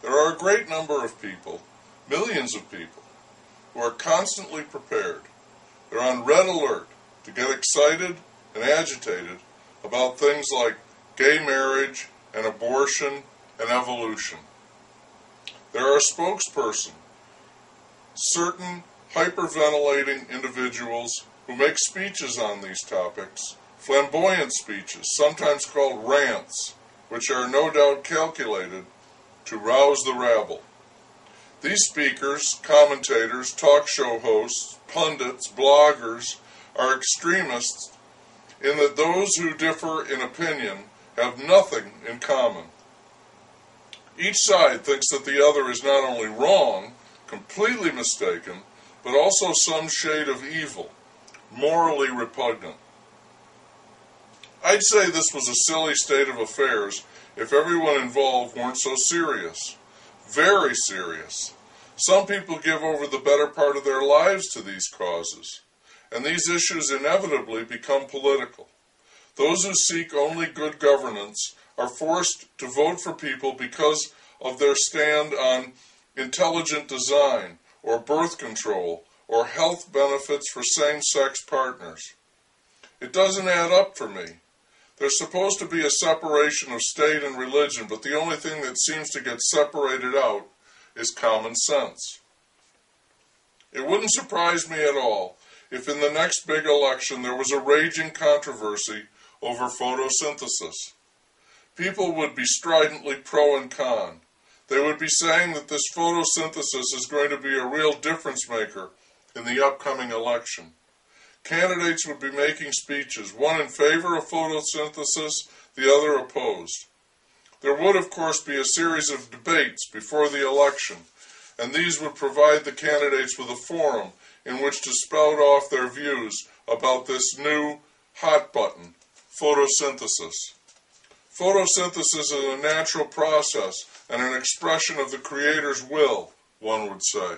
There are a great number of people, millions of people, who are constantly prepared. They're on red alert to get excited and agitated about things like gay marriage and abortion and evolution. There are spokespersons, certain hyperventilating individuals who make speeches on these topics, flamboyant speeches, sometimes called rants, which are no doubt calculated to rouse the rabble. These speakers, commentators, talk show hosts, pundits, bloggers are extremists in that those who differ in opinion have nothing in common. Each side thinks that the other is not only wrong, completely mistaken, but also some shade of evil, morally repugnant. I'd say this was a silly state of affairs if everyone involved weren't so serious. Very serious. Some people give over the better part of their lives to these causes, and these issues inevitably become political. Those who seek only good governance are forced to vote for people because of their stand on intelligent design, or birth control, or health benefits for same-sex partners. It doesn't add up for me. There's supposed to be a separation of state and religion, but the only thing that seems to get separated out is common sense. It wouldn't surprise me at all if in the next big election there was a raging controversy over photosynthesis. People would be stridently pro and con. They would be saying that this photosynthesis is going to be a real difference maker in the upcoming election. Candidates would be making speeches, one in favor of photosynthesis, the other opposed. There would, of course, be a series of debates before the election, and these would provide the candidates with a forum in which to spout off their views about this new hot button, photosynthesis. Photosynthesis is a natural process and an expression of the Creator's will, one would say.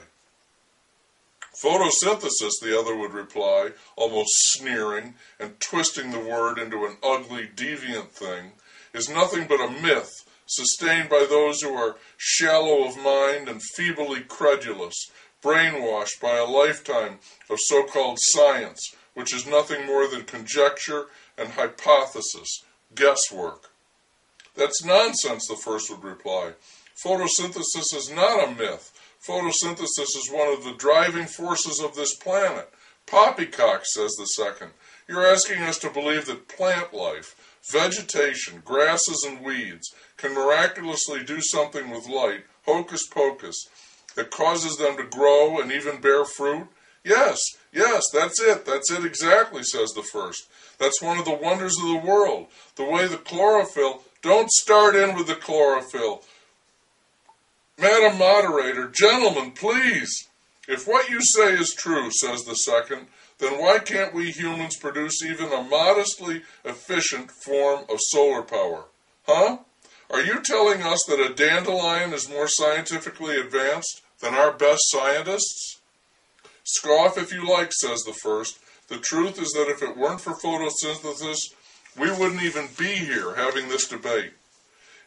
Photosynthesis, the other would reply, almost sneering and twisting the word into an ugly, deviant thing, is nothing but a myth sustained by those who are shallow of mind and feebly credulous, brainwashed by a lifetime of so-called science, which is nothing more than conjecture and hypothesis, guesswork. That's nonsense, the first would reply. Photosynthesis is not a myth. Photosynthesis is one of the driving forces of this planet. Poppycock, says the second. You're asking us to believe that plant life, vegetation, grasses and weeds, can miraculously do something with light, hocus pocus, that causes them to grow and even bear fruit? Yes, that's it exactly, says the first. That's one of the wonders of the world. The way the chlorophyll, don't start in with the chlorophyll. Madam Moderator, gentlemen, please. If what you say is true, says the second, then why can't we humans produce even a modestly efficient form of solar power? Huh? Are you telling us that a dandelion is more scientifically advanced than our best scientists? Scoff if you like, says the first. The truth is that if it weren't for photosynthesis, we wouldn't even be here having this debate.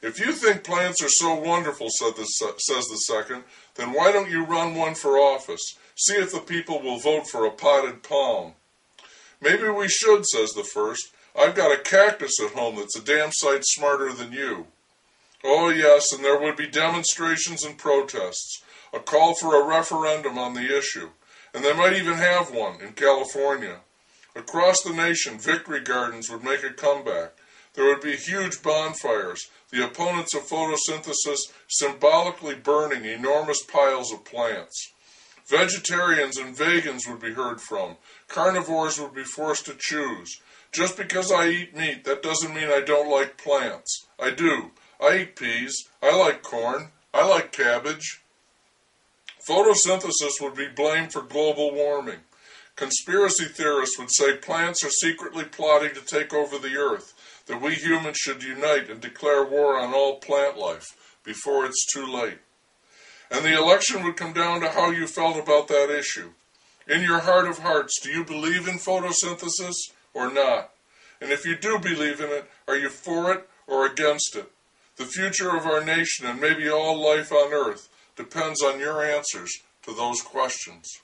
If you think plants are so wonderful, says the second, then why don't you run one for office? See if the people will vote for a potted palm. Maybe we should, says the first. I've got a cactus at home that's a damn sight smarter than you. Oh yes, and there would be demonstrations and protests, a call for a referendum on the issue, and they might even have one in California. Across the nation, victory gardens would make a comeback. There would be huge bonfires, the opponents of photosynthesis symbolically burning enormous piles of plants. Vegetarians and vegans would be heard from. Carnivores would be forced to choose. Just because I eat meat, that doesn't mean I don't like plants. I do. I eat peas. I like corn. I like cabbage. Photosynthesis would be blamed for global warming. Conspiracy theorists would say plants are secretly plotting to take over the earth, that we humans should unite and declare war on all plant life before it's too late. And the election would come down to how you felt about that issue. In your heart of hearts, do you believe in photosynthesis or not? And if you do believe in it, are you for it or against it? The future of our nation and maybe all life on Earth depends on your answers to those questions.